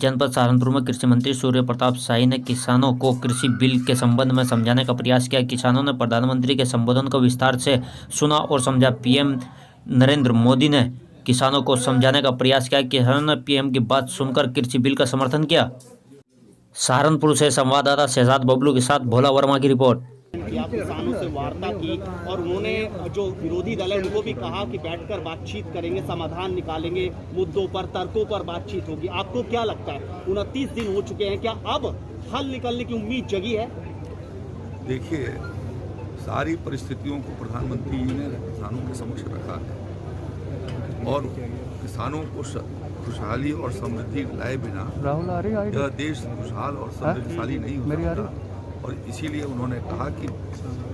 जनपद सहारनपुर में कृषि मंत्री सूर्य प्रताप शाही ने किसानों को कृषि बिल के संबंध में समझाने का प्रयास किया। किसानों ने प्रधानमंत्री के संबोधन को विस्तार से सुना और समझा। पीएम नरेंद्र मोदी ने किसानों को समझाने का प्रयास किया। किसानों ने पीएम की बात सुनकर कृषि बिल का समर्थन किया। सहारनपुर से संवाददाता शहजाद बबलू के साथ भोला वर्मा की रिपोर्ट। किसानों से वार्ता की और उन्होंने जो विरोधी दल है उनको भी कहा कि बैठकर बातचीत करेंगे, समाधान निकालेंगे, मुद्दों पर, तर्कों पर बातचीत होगी। आपको क्या लगता है, 29 दिन हो चुके हैं, क्या अब हल निकलने की उम्मीद जगी है? देखिए, सारी परिस्थितियों को प्रधानमंत्री जी ने किसानों के समक्ष रखा है और किसानों को खुशहाली और समृद्धि लाए बिना यह देश खुशहाल और समृद्धशाली नहीं हो सकता। और इसीलिए उन्होंने कहा कि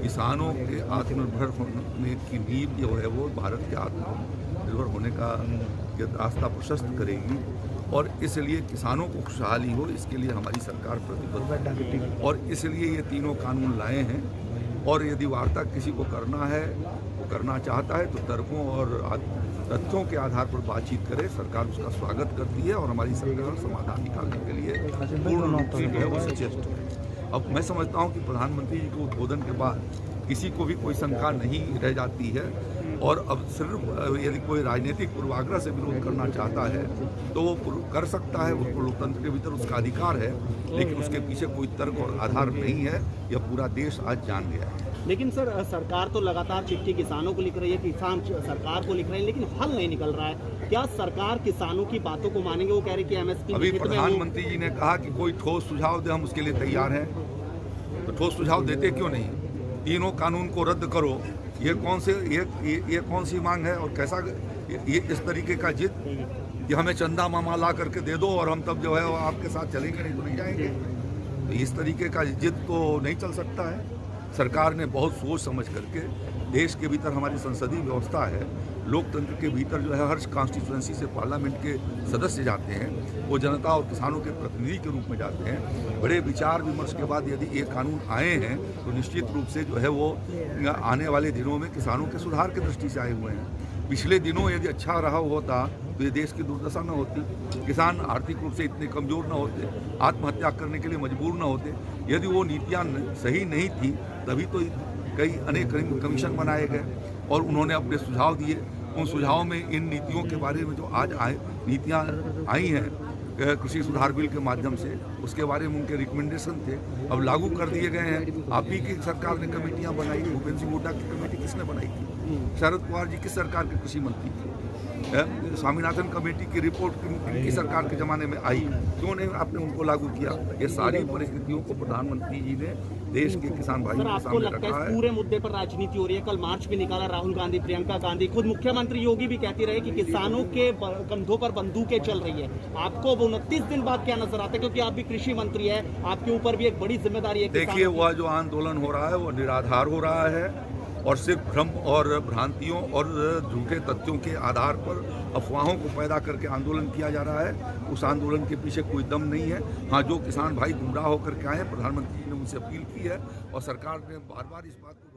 किसानों के आत्मनिर्भर होने की नींव जो है वो भारत के आत्मनिर्भर होने का रास्ता प्रशस्त करेगी और इसलिए किसानों को खुशहाली हो, इसके लिए हमारी सरकार प्रतिबद्ध है और इसलिए ये तीनों कानून लाए हैं। और यदि वार्ता किसी को करना है, वो करना चाहता है, तो तर्कों और तथ्यों के आधार पर बातचीत करे। सरकार उसका स्वागत करती है और हमारी सरकार समाधान निकालने के लिए पूर्ण रूप से जो है वो सचेष्ट है। अब मैं समझता हूं कि प्रधानमंत्री जी के उद्बोधन के बाद किसी को भी कोई शंका नहीं रह जाती है और अब सिर्फ यदि कोई राजनीतिक पूर्वाग्रह से विरोध करना चाहता है तो वो कर सकता है, उसको लोकतंत्र के भीतर उसका अधिकार है, लेकिन उसके पीछे कोई तर्क और आधार नहीं है। यह पूरा देश आज जान गया है। लेकिन सर, सरकार तो लगातार चिट्ठी किसानों को लिख रही है, किसान सरकार को लिख रहे हैं, लेकिन हल नहीं निकल रहा है। क्या सरकार किसानों की बातों को मानेंगे? वो कह रहे कि एमएसपी अभी प्रधानमंत्री जी ने कहा कि कोई ठोस सुझाव दे, हम उसके लिए तैयार हैं। तो ठोस सुझाव देते क्यों नहीं? तीनों कानून को रद्द करो, ये कौन सी मांग है? और कैसा ये इस तरीके का जिद कि हमें चंदा मामा ला करके दे दो और हम तब जो है वो आपके साथ चलेंगे, नहीं तो नहीं जाएंगे। तो इस तरीके का जिद तो नहीं चल सकता है। सरकार ने बहुत सोच समझ करके, देश के भीतर हमारी संसदीय व्यवस्था है, लोकतंत्र के भीतर जो है हर कॉन्स्टिट्यूएंसी से पार्लियामेंट के सदस्य जाते हैं, वो जनता और किसानों के प्रतिनिधि के रूप में जाते हैं। बड़े विचार विमर्श के बाद यदि ये कानून आए हैं तो निश्चित रूप से जो है वो आने वाले दिनों में किसानों के सुधार की दृष्टि से आए हुए हैं। पिछले दिनों यदि अच्छा रहा होता तो ये देश की दुर्दशा न होती, किसान आर्थिक रूप से इतने कमज़ोर न होते, आत्महत्या करने के लिए मजबूर न होते। यदि वो नीतियाँ सही नहीं थी तभी तो कई अनेक कमीशन बनाए गए और उन्होंने अपने सुझाव दिए। उन सुझावों में इन नीतियों के बारे में जो आज नीतियाँ आई हैं कृषि सुधार बिल के माध्यम से, उसके बारे में उनके रिकमेंडेशन थे, अब लागू कर दिए गए हैं। आप ही की सरकार ने कमेटियाँ बनाई, भूपेंद्र सिंह हुड्डा की कमेटी किसने बनाई थी? शरद पवार जी किस सरकार के कृषि मंत्री थे? स्वामीनाथन कमेटी की रिपोर्ट की सरकार के ज़माने में आई, क्यों नहीं आपने उनको लागू किया? ये सारी परिस्थितियों को प्रधानमंत्री जी ने देश के किसान भाइयों के सामने रखा है। पूरे मुद्दे पर राजनीति हो रही है। कल मार्च भी निकाला राहुल गांधी, प्रियंका गांधी, खुद मुख्यमंत्री योगी भी कहती रहे कि किसानों के कंधों पर बंदूकें चल रही है। आपको 29 दिन बाद क्या नजर आता है, क्योंकि आप भी कृषि मंत्री है, आपके ऊपर भी एक बड़ी जिम्मेदारी है? देखिए, वह जो आंदोलन हो रहा है वो निराधार हो रहा है और सिर्फ भ्रम और भ्रांतियों और झूठे तथ्यों के आधार पर अफवाहों को पैदा करके आंदोलन किया जा रहा है। उस आंदोलन के पीछे कोई दम नहीं है। हाँ, जो किसान भाई गुमराह होकर के आए हैं, प्रधानमंत्री जी ने उनसे अपील की है और सरकार ने बार बार इस बात को